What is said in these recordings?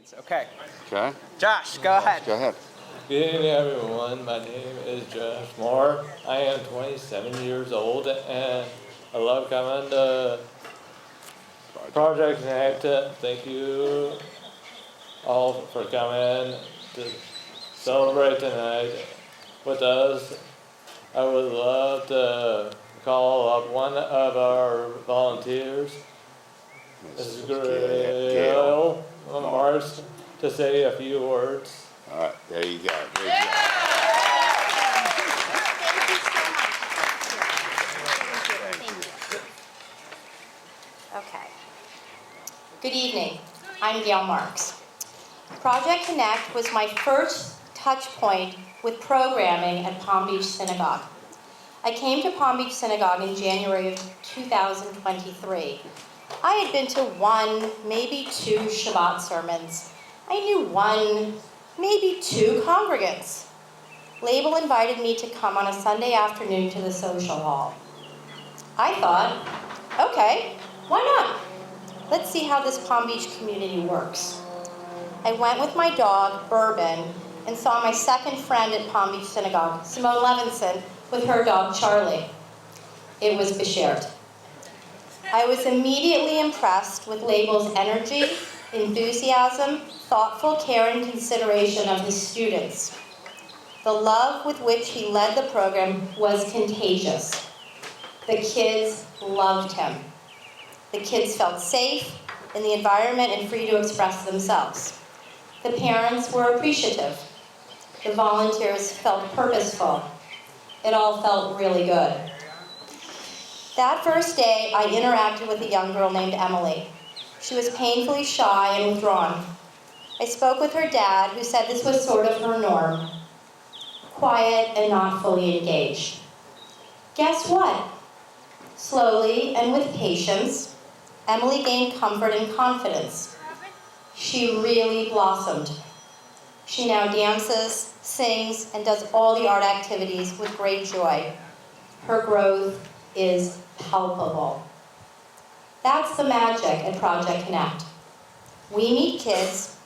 questions. Okay. Okay. Josh, go ahead. Go ahead. Good evening, everyone. My name is Josh Moore. I am 27 years old, and I love coming to Project Connect. Thank you all for coming to celebrate tonight with us. I would love to call up one of our volunteers, Mrs. Gail Mars, to say a few words. All right, there you go. There you Thank you. Okay. Good evening. I'm Gail Marks. Project Connect was my first touch point with programming at Palm Beach Synagogue. I came to Palm Beach Synagogue in January of 2023. I had been to one, maybe two Shabbat sermons. I knew one, maybe two congregants. Label invited me to come on a Sunday afternoon to the social hall. I thought, okay, why not? Let's see how this Palm Beach community works. I went with my dog, Bourbon, and saw my second friend at Palm Beach Synagogue, Simone Levinson, with her dog, Charlie. It was Beshert. I was immediately impressed with Label's energy, enthusiasm, thoughtful care and consideration of his students. The love with which he led the program was contagious. The kids loved him. The kids felt safe in the environment and free to express themselves. The parents were appreciative. The volunteers felt purposeful. It all felt really good. That first day, I interacted with a young girl named Emily. She was painfully shy and withdrawn. I spoke with her dad, who said this was sort of her norm. Quiet and not fully engaged. Guess what? Slowly and with patience, Emily gained comfort and confidence. She really blossomed. She now dances, sings, and does all the art activities with great joy. Her growth is palpable. That's the magic at Project Connect. We meet kids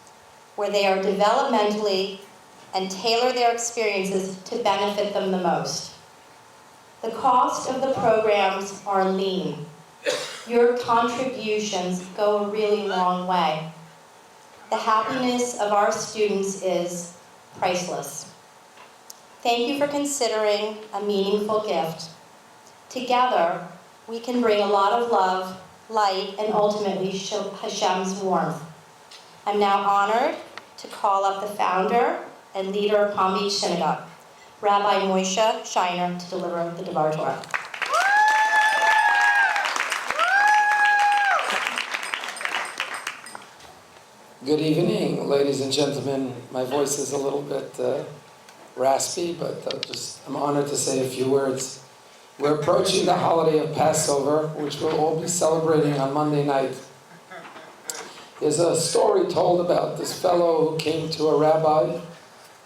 where they are developmentally and tailor their experiences to benefit them the most. The cost of the programs are lean. Your contributions go a really long way. The happiness of our students is priceless. Thank you for considering a meaningful gift. Together, we can bring a lot of love, light, and ultimately Hashem's warmth. I'm now honored to call up the founder and leader of Palm Beach Synagogue, Rabbi Moshe Shiner, to deliver the Devar Torah. Good evening, ladies and gentlemen. My voice is a little bit raspy, but I'm honored to say a few words. We're approaching the holiday of Passover, which we'll all be celebrating on Monday night. There's a story told about this fellow who came to a rabbi,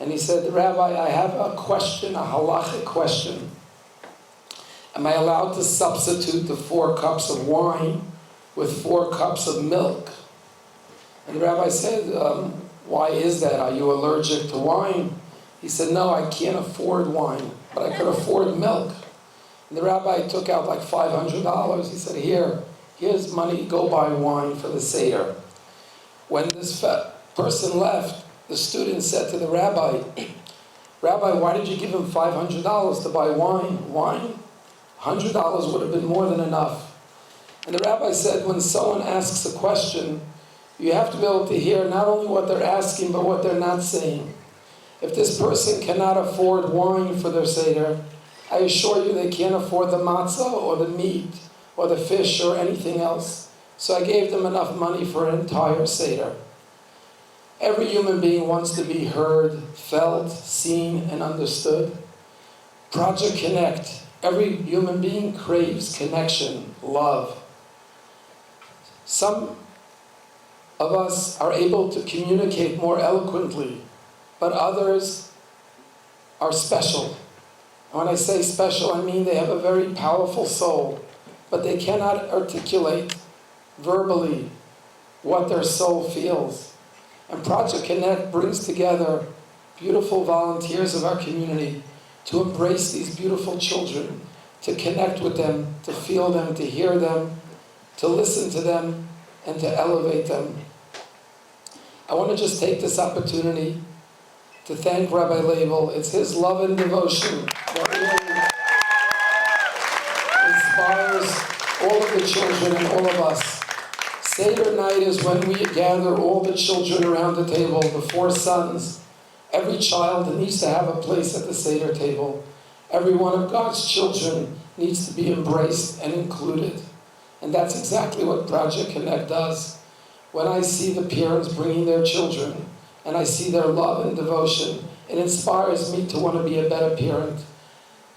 and he said, "Rabbi, I have a question, a halachic question. Am I allowed to substitute the 4 cups of wine with 4 cups of milk?" And the rabbi said, "Why is that? Are you allergic to wine?" He said, "No, I can't afford wine, but I could afford milk." And the rabbi took out like $500. He said, here's money, go buy wine for the Seder. When this person left, the student said to the rabbi, "Rabbi, why did you give him $500 to buy wine? Wine? $100 would have been more than enough." And the rabbi said, when someone asks a question, you have to be able to hear not only what they're asking, but what they're not saying. If this person cannot afford wine for their Seder, I assure you they can't afford the matzah or the meat or the fish or anything else. So I gave them enough money for an entire Seder. Every human being wants to be heard, felt, seen, and understood. Project Connect. Every human being craves connection, love. Some of us are able to communicate more eloquently, but others are special. And when I say special, I mean they have a very powerful soul, but they cannot articulate verbally what their soul feels. And Project Connect brings together beautiful volunteers of our community to embrace these beautiful children, to connect with them, to feel them, to hear them, to listen to them, and to elevate them. I want to just take this opportunity to thank Rabbi Label. It's his love and devotion that really inspires all of the children and all of us. Seder night is when we gather all the children around the table, the 4 sons. Every child needs to have a place at the Seder table. Every one of God's children needs to be embraced and included. And that's exactly what Project Connect does. When I see the parents bringing their children, and I see their love and devotion, it inspires me to want to be a better parent.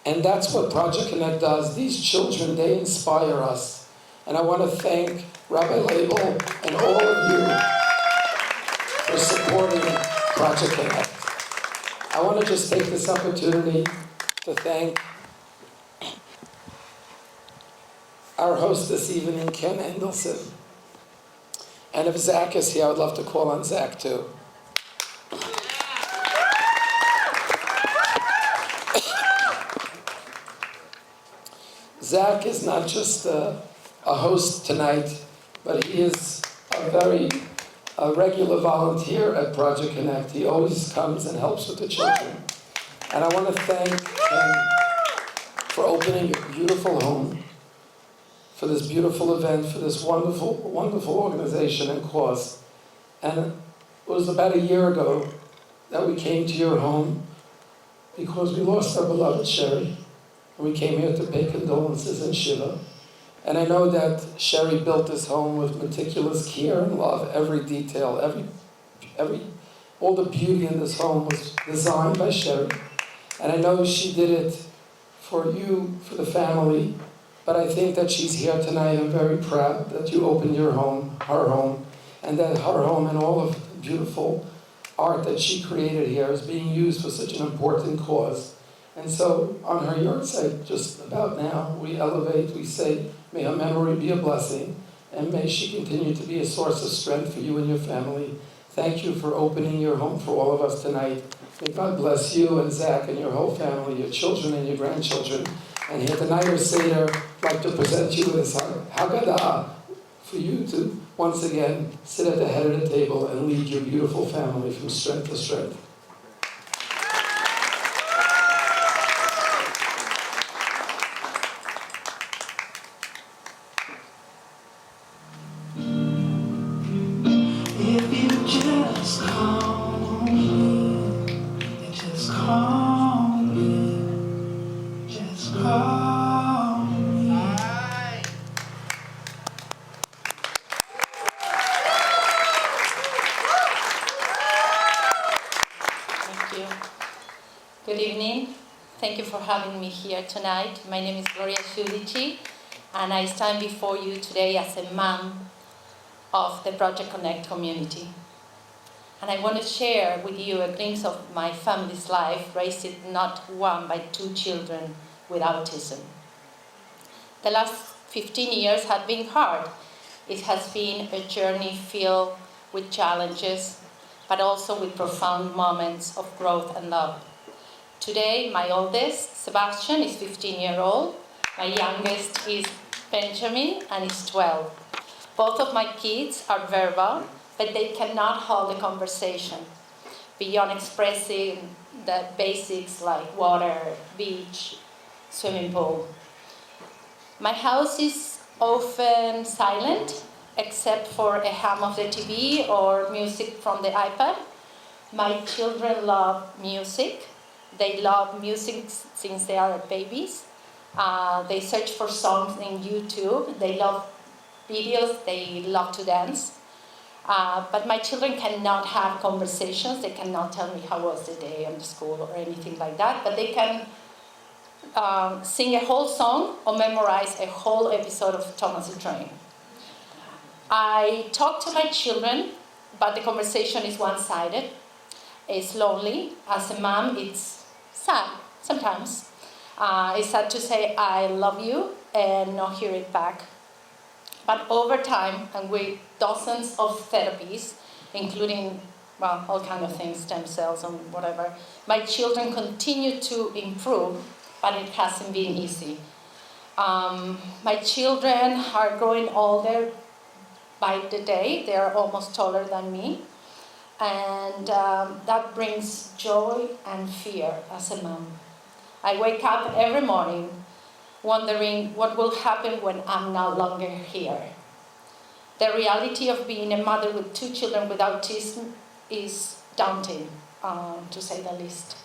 And that's what Project Connect does. These children, they inspire us. And I want to thank Rabbi Label and all of you for supporting Project Connect. I want to just take this opportunity to thank our host this evening, Ken Endelson. And if Zach is here, I would love to call on Zach too. Zach is not just a host tonight, but he is a regular volunteer at Project Connect. He always comes and helps with the children. And I want to thank him for opening a beautiful home, for this beautiful event, for this wonderful, wonderful organization and cause. And it was about a year ago that we came to your home because we lost our beloved Sherry. And we came here to pay condolences in Shiva. And I know that Sherry built this home with meticulous care and love. Every detail, all the beauty in this home was designed by Sherry. And I know she did it for you, for the family. But I think that she's here tonight. I'm very proud that you opened your home, her home, and that her home and all of the beautiful art that she created here is being used for such an important cause. And so on her yahrzeit, just about now, we elevate, we say, may her memory be a blessing, and may she continue to be a source of strength for you and your family. Thank you for opening your home for all of us tonight. May God bless you and Zach and your whole family, your children and your grandchildren. And here tonight, our Seder, I'd like to present you this Haggadah for you to, once again, sit at the head of the table and lead your beautiful family from strength to strength. If you just call me, just call me, just call me. Thank you. Good evening. Thank you for having me here tonight. My name is Gloria Giudici, and I stand before you today as a mom of the Project Connect community. And I want to share with you a glimpse of my family's life, raised not one but 2 children with autism. The last 15 years have been hard. It has been a journey filled with challenges, but also with profound moments of growth and love. Today, my oldest, Sebastian, is 15-year-old. My youngest is Benjamin, and is 12. Both of my kids are verbal, but they cannot hold a conversation beyond expressing the basics like water, beach, swimming pool. My house is often silent, except for a hum of the TV or music from the iPad. My children love music. They love music since they are babies. They search for songs in YouTube. They love videos, they love to dance. But my children cannot have conversations. They cannot tell me how was the day on the school or anything like that. But they can sing a whole song or memorize a whole episode of Thomas the Train. I talk to my children, but the conversation is one-sided. It's lonely. As a mom, it's sad sometimes. It's sad to say I love you and not hear it back. But over time, and with dozens of therapies, including well, all kind of things, stem cells and whatever. My children continue to improve, but it hasn't been easy. My children are growing older by the day. They are almost taller than me. And that brings joy and fear as a mom. I wake up every morning wondering what will happen when I'm no longer here. The reality of being a mother with 2 children with autism is daunting, to say the least.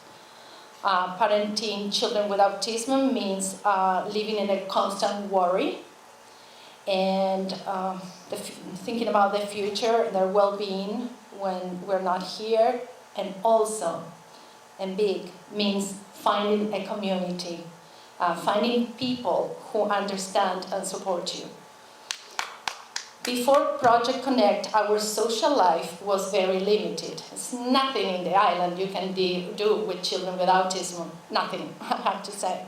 Parenting children with autism means living in a constant worry and thinking about the future, their well-being when we're not here, and also, and big, means finding a community, finding people who understand and support you. Before Project Connect, our social life was very limited. There's nothing in the island you can do with children with autism. Nothing, I have to say.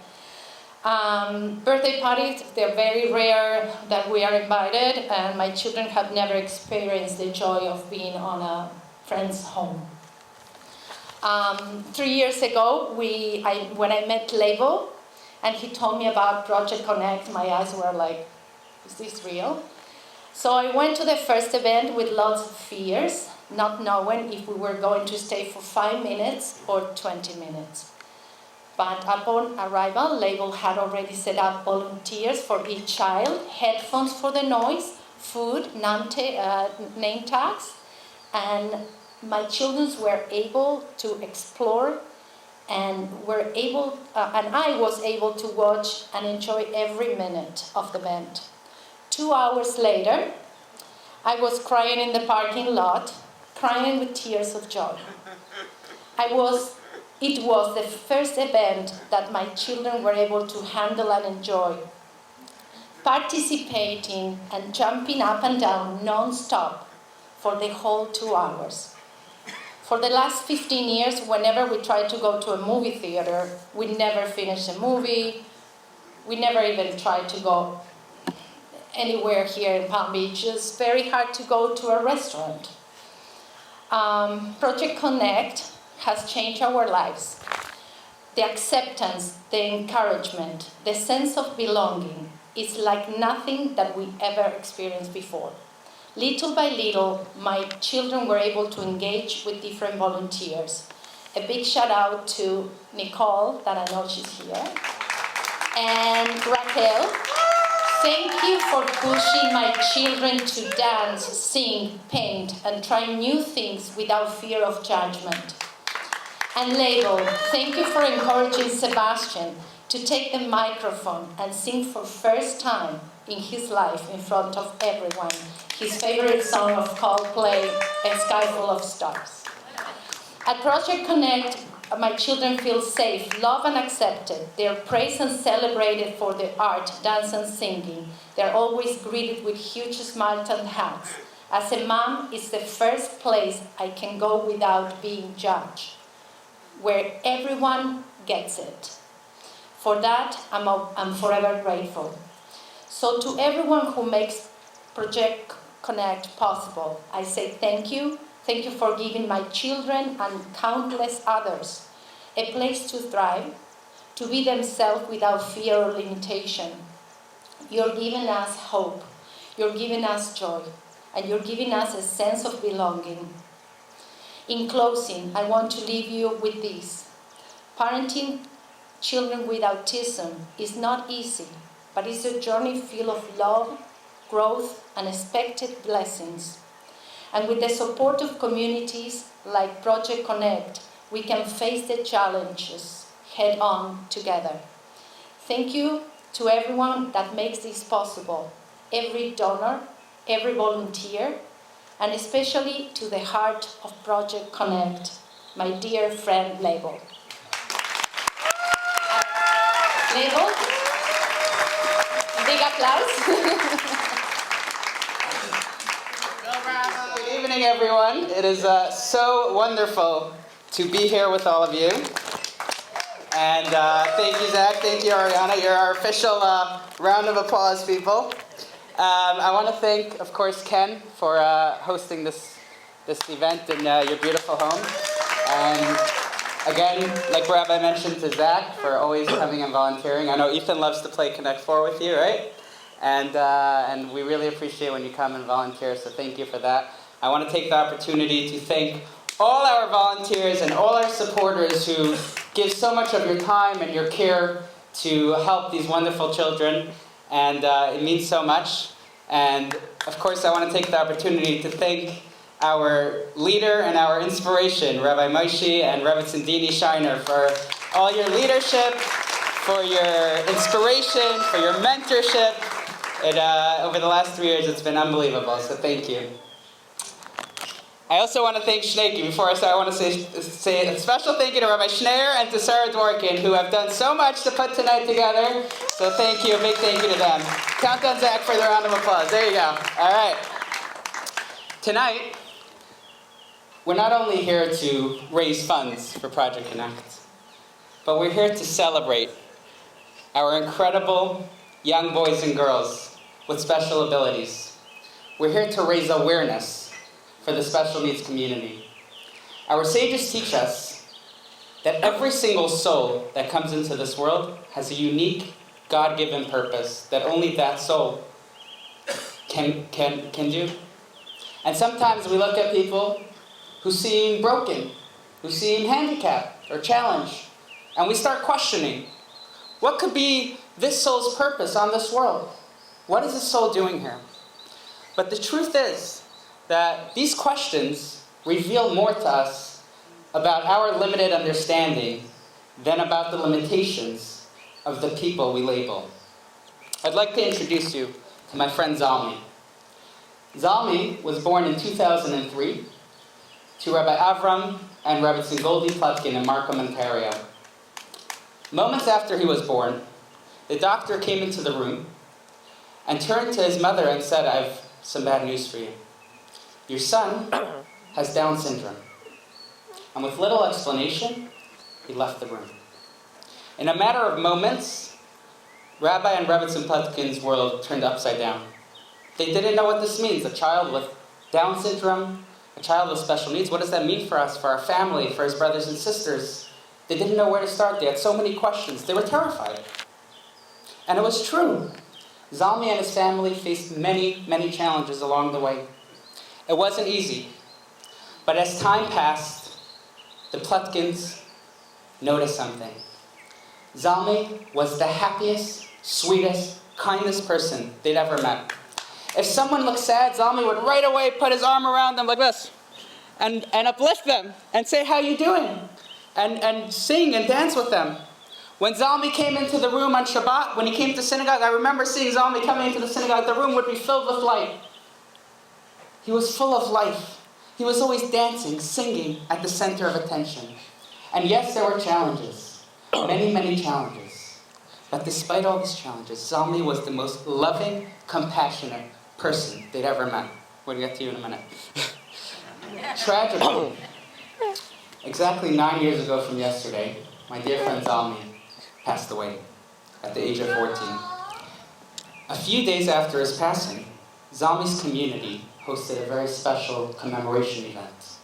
Birthday parties, they're very rare that we are invited, and my children have never experienced the joy of being on a friend's home. 3 years ago, when I met Levo, and he told me about Project Connect, my eyes were like, is this real? So I went to the first event with lots of fears, not knowing if we were going to stay for 5 minutes or 20 minutes. But upon arrival, Levo had already set up volunteers for each child, headphones for the noise, food, name tags, and my children were able to explore and I was able to watch and enjoy every minute of the event. 2 hours later, I was crying in the parking lot, crying with tears of joy. It was the first event that my children were able to handle and enjoy, participating and jumping up and down non-stop for the whole 2 hours. For the last 15 years, whenever we tried to go to a movie theater, we never finished a movie. We never even tried to go anywhere here in Palm Beach. It's very hard to go to a restaurant. Project Connect has changed our lives. The acceptance, the encouragement, the sense of belonging is like nothing that we ever experienced before. Little by little, my children were able to engage with different volunteers. A big shout out to Nicole, that I know she's here, and Raquel. Thank you for pushing my children to dance, sing, paint, and try new things without fear of judgment. And Levo, thank you for encouraging Sebastian to take the microphone and sing for first time in his life in front of everyone his favorite song of Coldplay, A Sky Full of Stars. At Project Connect, my children feel safe, loved and accepted. They are praised and celebrated for their art, dance and singing. They are always greeted with huge smiles and hugs. As a mom, it's the first place I can go without being judged, where everyone gets it. For that, I'm forever grateful. So to everyone who makes Project Connect possible, I say thank you. Thank you for giving my children and countless others a place to thrive, to be themselves without fear or limitation. You're giving us hope, you're giving us joy, and you're giving us a sense of belonging. In closing, I want to leave you with this. Parenting children with autism is not easy, but it's a journey filled of love, growth, and expected blessings. And with the support of communities like Project Connect, we can face the challenges head on together. Thank you to everyone that makes this possible, every donor, every volunteer, and especially to the heart of Project Connect, my dear friend Levo. Levo, big applause. Good evening, everyone. It is so wonderful to be here with all of you. And thank you, Zach. Thank you, Ariana. You're our official round of applause, people. I want to thank, of course, Ken for hosting this this event in your beautiful home. And again, like Rabbi mentioned to Zach, for always coming and volunteering. I know Ethan loves to play Connect 4 with you, right? And we really appreciate when you come and volunteer, so thank you for that. I want to take the opportunity to thank all our volunteers and all our supporters who give so much of your time and your care to help these wonderful children, and it means so much. And of course, I want to take the opportunity to thank our leader and our inspiration, Rabbi Moshe and Rabbi Tzindini Shiner, for all your leadership, for your inspiration, for your mentorship. Over the last 3 years, it's been unbelievable, so thank you. I also want to thank Shneki. Before I start, I want to say a special thank you to Rabbi Schneier and to Sarah Dworkin, who have done so much to put tonight together. So thank you, a big thank you to them. Count on Zach for the round of applause. There you go. All right. Tonight, we're not only here to raise funds for Project Connect, but we're here to celebrate our incredible young boys and girls with special abilities. We're here to raise awareness for the special needs community. Our sages teach us that every single soul that comes into this world has a unique, God-given purpose that only that soul can do. And sometimes we look at people who seem broken, who seem handicapped or challenged, and we start questioning, what could be this soul's purpose on this world? What is this soul doing here? But the truth is that these questions reveal more to us about our limited understanding than about the limitations of the people we label. I'd like to introduce you to my friend Zalmi. Zalmi was born in 2003 to Rabbi Avram and Rabbi Goldie Plotkin in Markham, Ontario. Moments after he was born, the doctor came into the room and turned to his mother and said, "I have some bad news for you. Your son has Down syndrome." And with little explanation, he left the room. In a matter of moments, Rabbi and Rabbi Plotkin's world turned upside down. They didn't know what this means. A child with Down syndrome, a child with special needs. What does that mean for us, for our family, for his brothers and sisters? They didn't know where to start. They had so many questions. They were terrified. And it was true. Zalmi and his family faced many, many challenges along the way. It wasn't easy. But as time passed, the Plotkins noticed something. Zalmi was the happiest, sweetest, kindest person they'd ever met. If someone looked sad, Zalmi would right away put his arm around them like this and uplift them and say, "How you doing?" And sing and dance with them. When Zalmi came into the room on Shabbat, when he came to synagogue, I remember seeing Zalmi coming into the synagogue, the room would be filled with light. He was full of life. He was always dancing, singing at the center of attention. And yes, there were challenges, many, many challenges. But despite all these challenges, Zalmi was the most loving, compassionate person they'd ever met. We'll get to you in a minute. Tragically, exactly 9 years ago from yesterday, my dear friend Zalmi passed away at the age of 14. A few days after his passing, Zalmi's community hosted a very special commemoration event.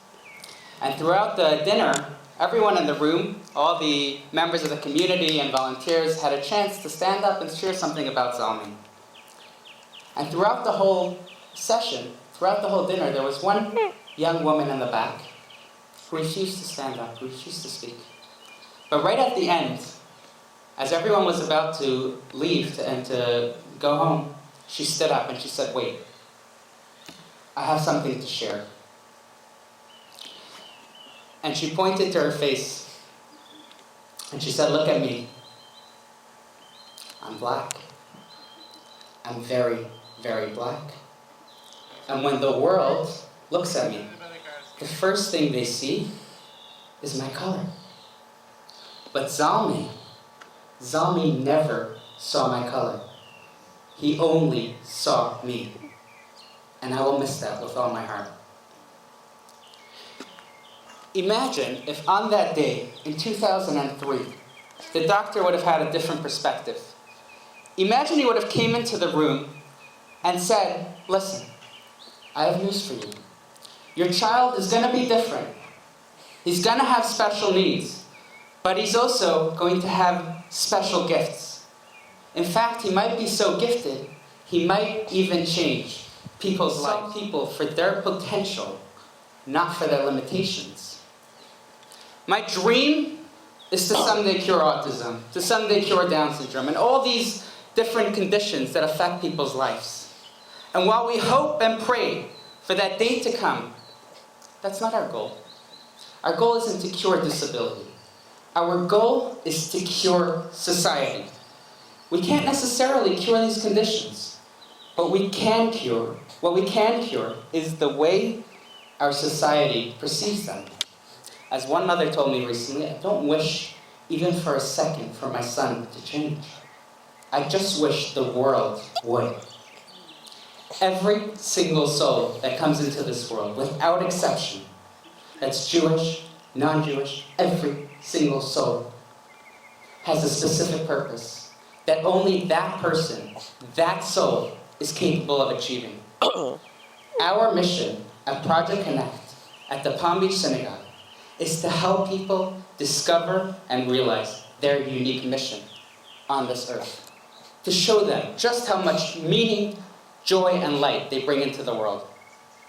And throughout the dinner, everyone in the room, all the members of the community and volunteers had a chance to stand up and share something about Zalmi. And throughout the whole session, throughout the whole dinner, there was one young woman in the back who refused to stand up, who refused to speak. But right at the end, as everyone was about to leave and to go home, she stood up and she said, "Wait, I have something to share." And she pointed to her face and she said, "Look at me. I'm black. I'm very, very black. And when the world looks at me, the first thing they see is my color. But Zalmi never saw my color. He only saw me. And I will miss that with all my heart." Imagine if on that day, in 2003, the doctor would have had a different perspective. Imagine he would have came into the room and said, "Listen, I have news for you. Your child is going to be different. He's going to have special needs, but he's also going to have special gifts. In fact, he might be so gifted, he might even change people's lives. Some people for their potential, not for their limitations. My dream is to someday cure autism, to someday cure Down syndrome, and all these different conditions that affect people's lives. And while we hope and pray for that day to come, that's not our goal. Our goal isn't to cure disability. Our goal is to cure society. We can't necessarily cure these conditions, but we can cure. What we can cure is the way our society perceives them. As one mother told me recently, I don't wish, even for a second, for my son to change. I just wish the world would. Every single soul that comes into this world, without exception, that's Jewish, non-Jewish, every single soul has a specific purpose that only that person, that soul, is capable of achieving. Our mission at Project Connect, at the Palm Beach Synagogue, is to help people discover and realize their unique mission on this earth. To show them just how much meaning, joy, and light they bring into the world.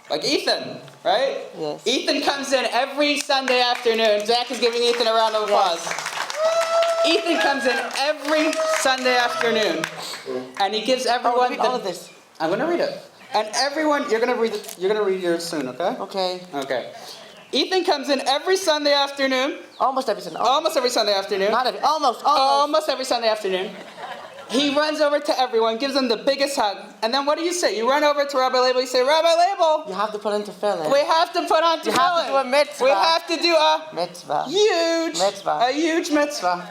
Like Ethan, right? Yes. Ethan comes in every Sunday afternoon. Zach is giving Ethan a round of applause. Yes. Ethan comes in every Sunday afternoon, and he gives everyone. Read all of this. I'm going to read it, and everyone, you're going to read it. You're going to read yours soon, okay? Okay. Okay. Ethan comes in every Sunday afternoon. Almost every Sunday. Almost every Sunday afternoon. Not every. Almost. Almost every Sunday afternoon. He runs over to everyone, gives them the biggest hug, and then what do you say? You run over to Rabbi Label, you say, Rabbi Label, You have to put in tefillin. we have to put on tefillin. You have to do a mitzvah. We have to do a Mitzvah. huge mitzvah.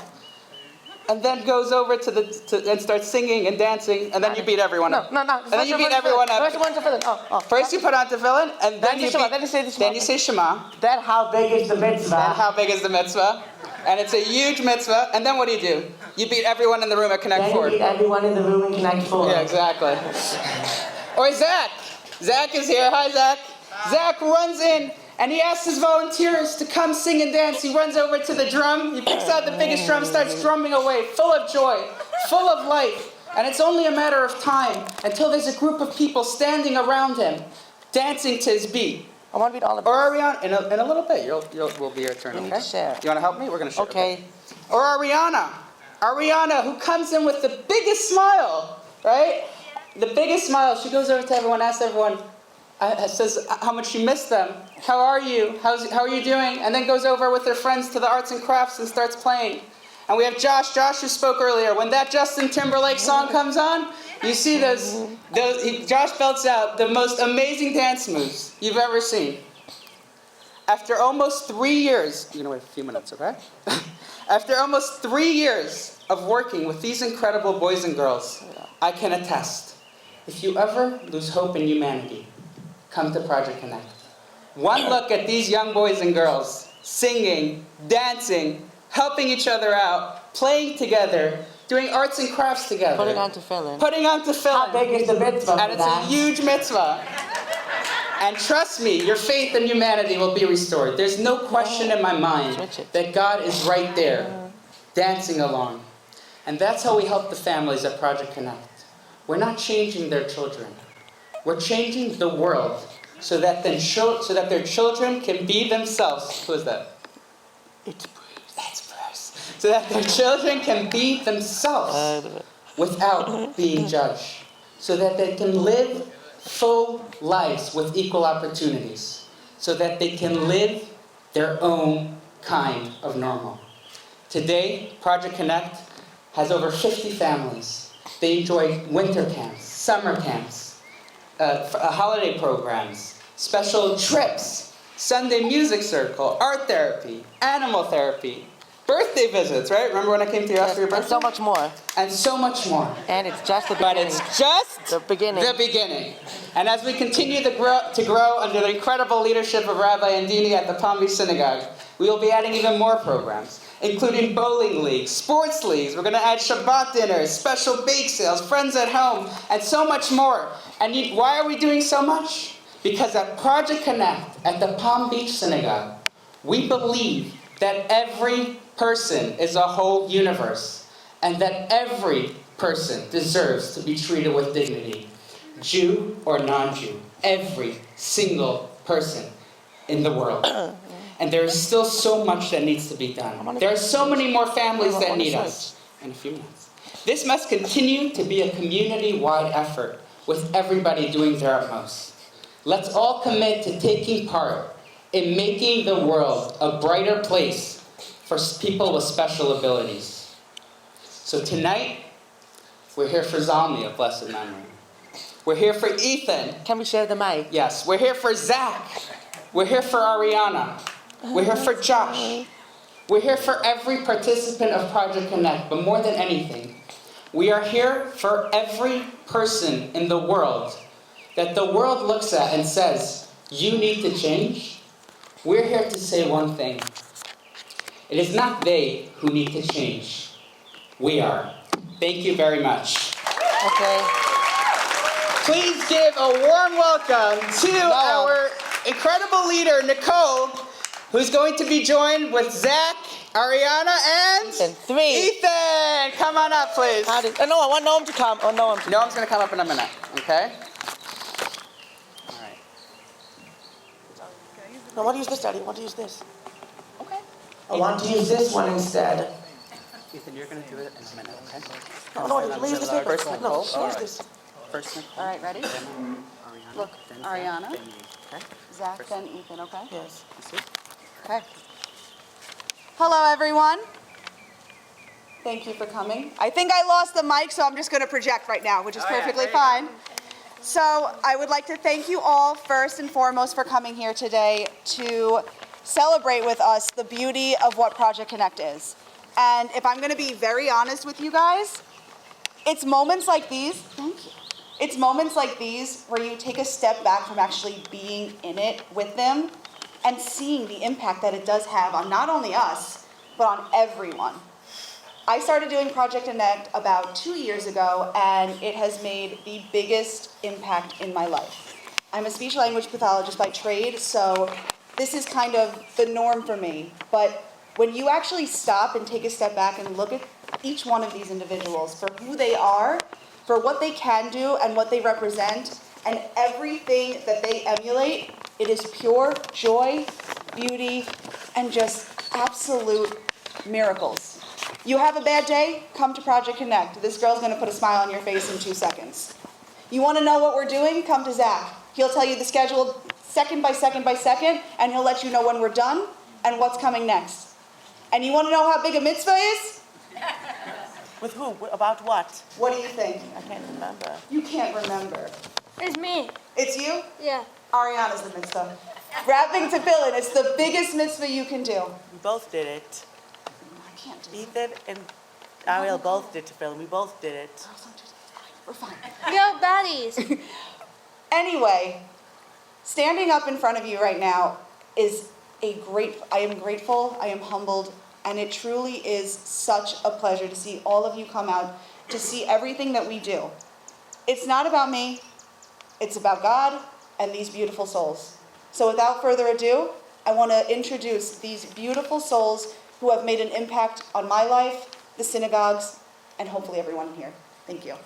And then goes over and starts singing and dancing, and then you beat everyone up. No. And then you beat everyone up. First one tefillin. First you put on tefillin, and then you Shema. beat, Then you say the Shema. then you say Shema. Then how big is the mitzvah? Then how big is the mitzvah? And it's a huge mitzvah, and then what do? You beat everyone in the room at Connect Then 4. you beat everyone in the room in Connect 4. Yeah, exactly. Or Zach. Zach is here. Hi, Zach. Zach runs in, and he asks his volunteers to come sing and dance. He runs over to the drum. He picks out the biggest drum, starts drumming away, full of joy, full of life. And it's only a matter of time until there's a group of people standing around him, dancing to his beat. I want to read all of it. Or Ariana, in a little bit, will be your turn, We need okay? to share. You want to help me? We're going to share. Okay. Or Ariana, who comes in with the biggest smile, right? The biggest smile. She goes over to everyone, asks everyone, says how much she missed them. How are you? How are you doing? And then goes over with her friends to the arts and crafts and starts playing. And we have Josh who spoke earlier. When that Justin Timberlake song comes on, you see Josh belts out the most amazing dance moves you've ever seen. After almost 3 years, you're going to wait a few minutes, okay? After almost 3 years of working with these incredible boys and girls, I can attest, if you ever lose hope in humanity, come to Project Connect. One look at these young boys and girls singing, dancing, helping each other out, playing together, doing arts and crafts together. Putting on tefillin. How big is the mitzvah? And it's a huge mitzvah. And trust me, your faith in humanity will be restored. There's no question in my mind that God is right there, dancing along. And that's how we help the families at Project Connect. We're not changing their children. We're changing the world so that their children can be themselves. Who is that? It's Bruce. That's Bruce. So that their children can be themselves without being judged. So that they can live full lives with equal opportunities. So that they can live their own kind of normal. Today, Project Connect has over 50 families. They enjoy winter camps, summer camps, holiday programs, special trips, Sunday music circle, art therapy, animal therapy, birthday visits, right? Remember when I came to you after your birthday? And so much more. And so much more. And it's just the But beginning. it's just the beginning. the beginning. And as we continue to grow under the incredible leadership of Rabbi Andini at the Palm Beach Synagogue, we will be adding even more programs, including bowling leagues, sports leagues. We're going to add Shabbat dinners, special bake sales, friends at home, and so much more. And why are we doing so much? Because at Project Connect, at the Palm Beach Synagogue, we believe that every person is a whole universe, and that every person deserves to be treated with dignity, Jew or non-Jew, every single person in the world. And there is still so much that needs to be done. There are so many more families that need us. In a few minutes. This must continue to be a community-wide effort with everybody doing their utmost. Let's all commit to taking part in making the world a brighter place for people with special abilities. So tonight, we're here for Zalmi of blessed memory. We're here for Ethan. Can we share the mic? Yes, we're here for Zach. We're here for Ariana. We're here for Josh. We're here for every participant of Project Connect, but more than anything, we are here for every person in the world that the world looks at and says, you need to change. We're here to say one thing. It is not they who need to change. We are. Thank you very much. Okay. Please give a warm welcome to our incredible leader, Nicole, who's going to be joined with Zach, Ariana, and Ethan. 3. Ethan. Come on up, please. No, I want Noam to come. Oh, Noam. Noam's going to come up in a minute, okay? All right. No, I want to use this, Daddy. I want to use this. Okay. I want to use this one instead. Ethan, you're going to do it in a minute, okay? No, let me use this paper. First No, Nicole. use this. First Nicole. All right, ready? Then Ariana. Look, Then Ariana. Then you. Okay? Zach, then Ethan, okay? Yes. Okay. Hello, everyone. Thank you for coming. I think I lost the mic, so I'm just going to project right now, which is perfectly fine. So I would like to thank you all first and foremost for coming here today to celebrate with us the beauty of what Project Connect is. And if I'm going to be very honest with you guys, it's moments like these, thank you. It's moments like these where you take a step back from actually being in it with them and seeing the impact that it does have on not only us, but on everyone. I started doing Project Connect about 2 years ago, and it has made the biggest impact in my life. I'm a speech language pathologist by trade, so this is kind of the norm for me. But when you actually stop and take a step back and look at each one of these individuals for who they are, for what they can do and what they represent, and everything that they emulate, it is pure joy, beauty, and just absolute miracles. You have a bad day? Come to Project Connect. This girl's gonna put a smile on your face in 2 seconds. You wanna know what we're doing? Come to Zach. He'll tell you the schedule second by second by second, and he'll let you know when we're done and what's coming next. And you wanna know how big a mitzvah is? With who? About what? What do you think? I can't remember. You can't remember. It's me. It's you? Yeah. Ariana's the mitzvah. Wrapping tefillin, it's the biggest mitzvah you can do. We both did it. I can't do it. Ethan and Ariel both did tefillin. We both did it. We're fine. We are buddies. Anyway, standing up in front of you right now is I am grateful, I am humbled, and it truly is such a pleasure to see all of you come out to see everything that we do. It's not about me, it's about God and these beautiful souls. So without further ado, I want to introduce these beautiful souls who have made an impact on my life, the synagogues, and hopefully everyone in here. Thank you.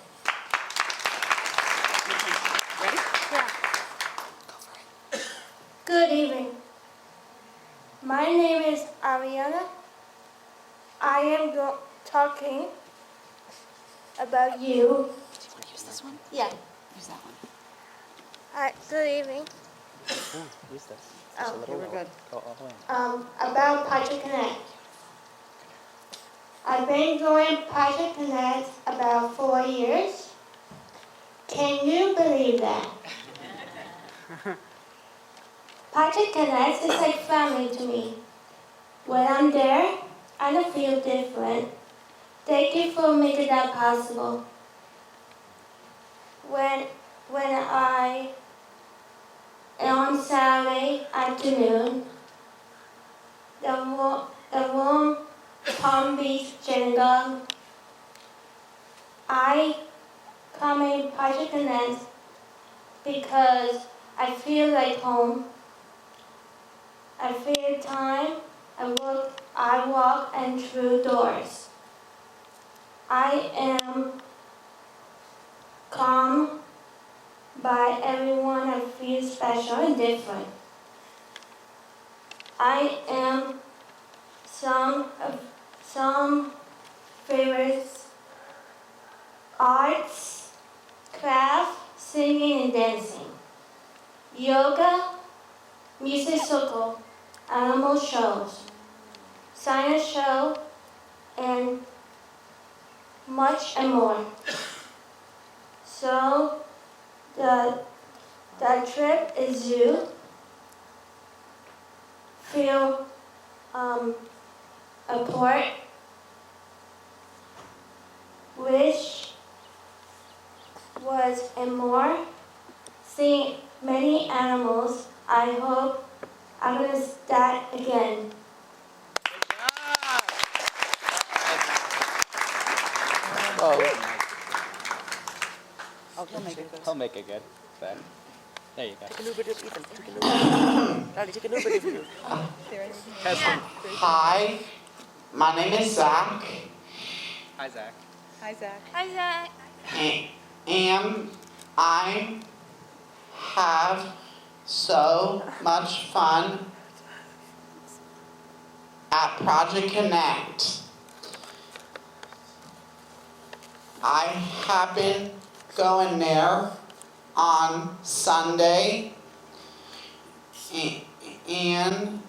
Ready? Yeah. Good evening. My name is Ariana. I am talking about you. Do you want to use this one? Yeah. Use that one. Good evening. Use this. Oh, Okay, we're good. Go all the way. About Project Connect. I've been going Project Connect about 4 years. Can you believe that? Project Connect is like family to me. When I'm there, I don't feel different. Thank you for making that possible. When I on Saturday afternoon, the warm Palm Beach synagogue, I come in Project Connect because I feel like home. I feel time. I walk and through doors. I am calm by everyone. I feel special and different. I am some favorites: arts, craft, singing and dancing, yoga, music circle, animal shows, science show, and much and more. So the trip is zoo, feel a port, wish was and more, seeing many animals. I hope I'm gonna start again. Oh, he'll make it good. Then. There you go. Take a little bit of Ethan. Take a little bit. Riley, take a little bit of you. Hi, my name is Zach, Hi, Zach. Hi, Zach. Hi, Zach. and I have so much fun at Project Connect. I have been going there on Sunday and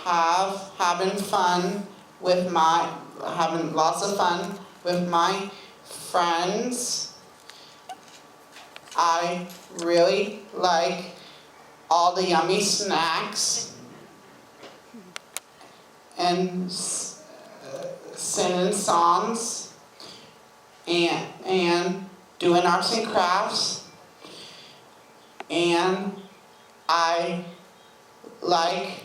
having lots of fun with my friends. I really like all the yummy snacks and singing songs and doing arts and crafts. And I like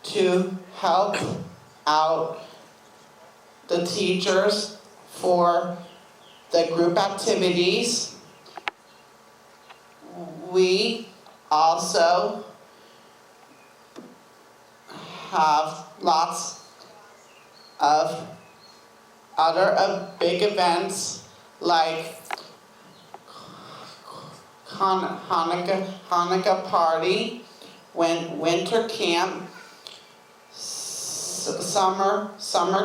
to help out the teachers for the group activities. We also have lots of other big events like Hanukkah party, winter camp, summer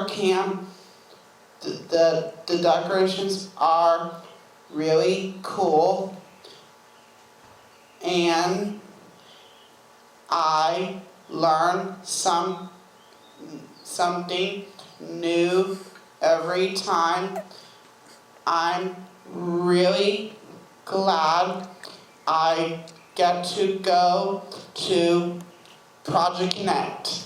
camp. The decorations are really cool, and I learn something new every time. I'm really glad I get to go to Project Connect.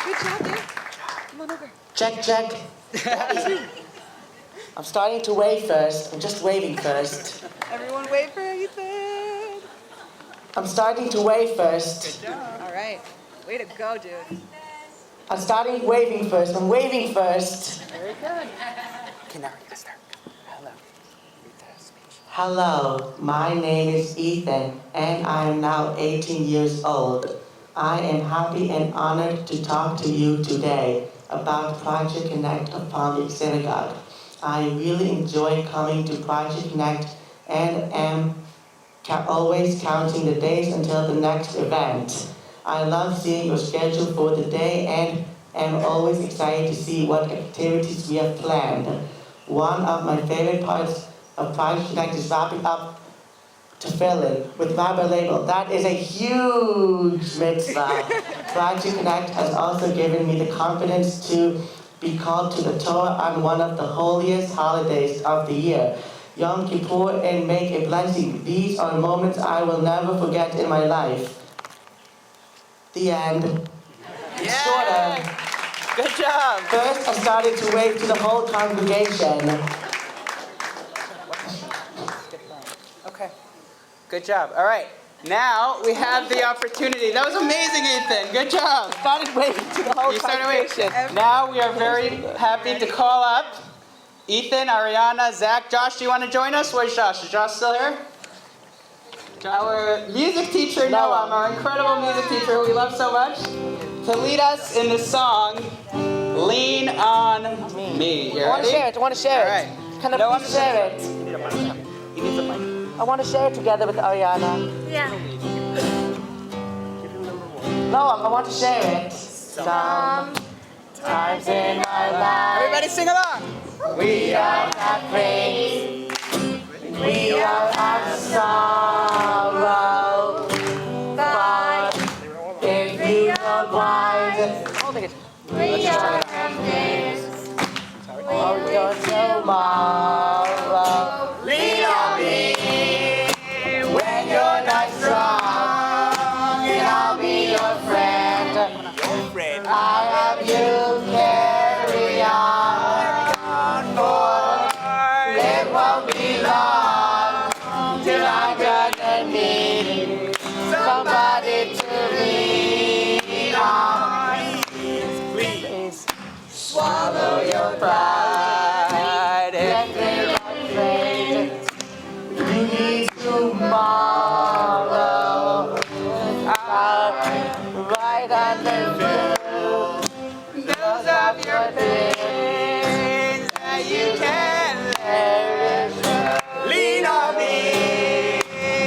Good job, dude. Come on over. Check. I'm starting to wave first. I'm just waving first. Everyone wait for Ethan. I'm starting to wave first. All right. Way to go, dude. I'm starting waving first. I'm waving first. Very good. Okay, now we're gonna start. Hello, my name is Ethan, and I am now 18 years old. I am happy and honored to talk to you today about Project Connect of Palm Beach Synagogue. I really enjoy coming to Project Connect and am always counting the days until the next event. I love seeing your schedule for the day and am always excited to see what activities we have planned. One of my favorite parts of Project Connect is wrapping up tefillin with Rabbi Label. That is a huge mitzvah. Project Connect has also given me the confidence to be called to the Torah on one of the holiest holidays of the year, Yom Kippur, and make a blessing. These are moments I will never forget in my life. The end. It's shorter. Good job. First, I started to wave to the whole congregation. Okay. Good job. All right. Now we have the opportunity. That was amazing, Ethan. Good job. Started waving to the whole You started congregation. waving. Now we are very happy to call up Ethan, Ariana, Zach, Josh, do you want to join us? Where's Josh? Is Josh still here? Our music teacher, Noam, our incredible music teacher who we love so much, to lead us in the song, Lean on Me. You I want to ready? share it. I want to share All right. it. Can I Noam, please share it? You need the mic. I want to share it together with Ariana. Yeah. No, I want to share it. Sometimes in our lives, Everybody sing along. we are afraid. We are our sorrow. But if you don't mind, We are convinced. hold your tomorrow. Lean on me when you're not strong, and I'll be your friend. I have you carry on, for it won't be long till I'm gonna need somebody to lean on. Please swallow your pride and be afraid. You need tomorrow. Right under you, those of your things that you can perish. Lean on me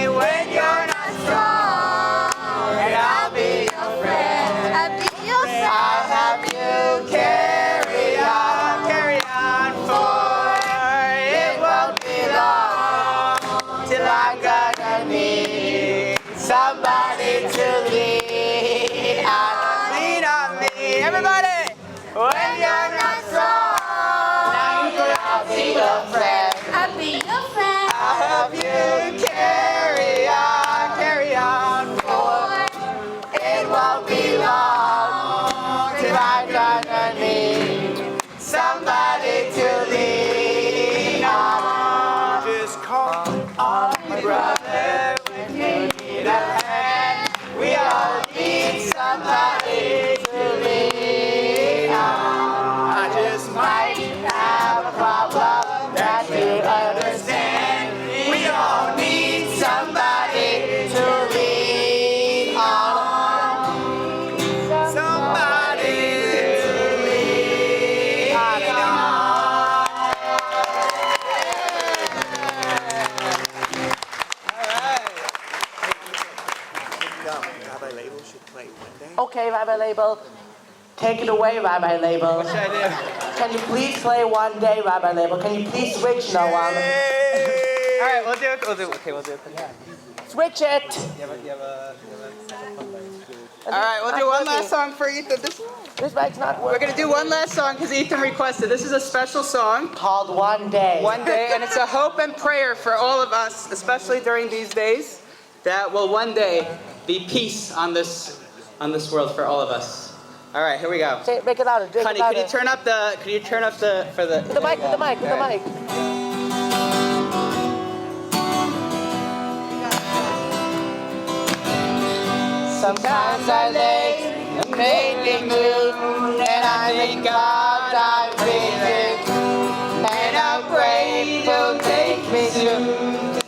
when you're not strong, and I'll be your friend. I'll be your I'll have you carry on, for it won't be long till I'm gonna need somebody to lean on. Lean on me, everybody. When you're not strong, I'll be your friend. I'll be your friend. I'll have you carry on, for it won't be long till I'm gonna need somebody to lean on. Just call on my brother when you need a hand. We all need somebody to lean on. I just might have a problem that you understand. We all need somebody to lean on. Somebody to lean on. Okay, Rabbi Label. Take it away, Rabbi Label. What should I do? Can you please play One Day, Rabbi Label? Can you please switch, Noam? All right, we'll do it. We'll do it. Switch it! All right, we'll do one last song for Ethan. This mic's not We're working. gonna do one last song because Ethan requested. This is a special song, Called One Day. One Day, and it's a hope and prayer for all of us, especially during these days, that will one day be peace on this world for all of us. All right, here we go. Say it, make it louder. Honey, could you turn up the for the The mic, the mic, the mic. Sometimes I lay and make me move, and I thank God I'm breathing, and I pray He'll take me soon,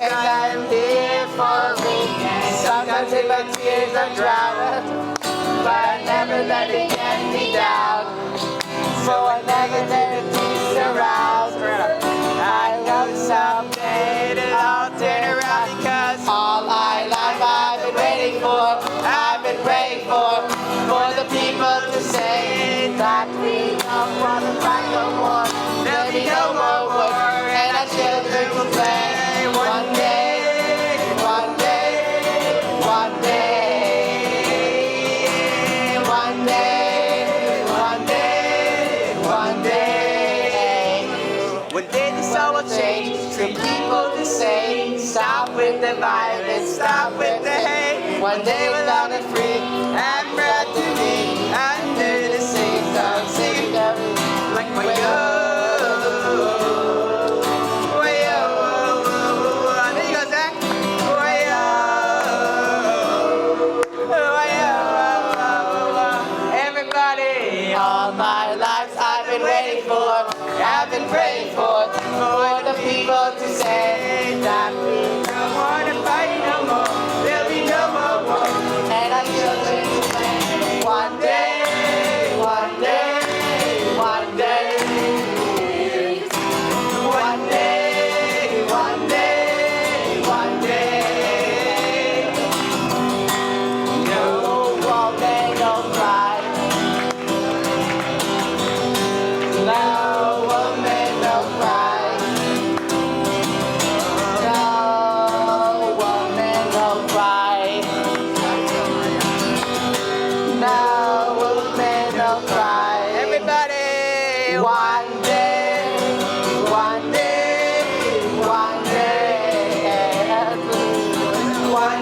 and I'm here for me. Sometimes in my tears I drown, but I never let it get me down. So I never let it peace around. I know someday it'll all turn around, because all my life I've been waiting for, I've been praying for the people to say that we don't want to fight no more. There'll be no more war, and our children will play. One day, one day, one day, one day, one day, one day. One day this all will change. For people to say, stop with the violence, stop with the hate. One day we're loud and free, and brought to me under the same song, singing like my there you go, Zach. Everybody, all my life I've been waiting for, I've been praying for.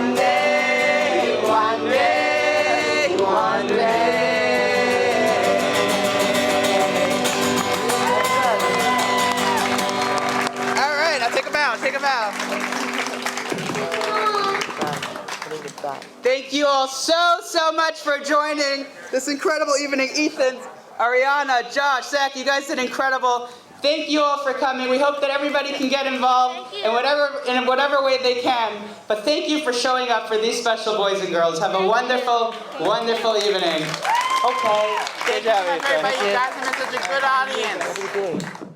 one day, one day, one day. All right, now take a bow, take a bow. Thank you all so much for joining this incredible evening. Ethan, Ariana, Josh, Zach, you guys did incredible. Thank you all for coming. We hope that everybody can get involved in whatever way they can. But thank you for showing up for these special boys and girls. Have a wonderful, wonderful evening. Okay. Good job, Ethan. Everybody, you guys have been such a good audience.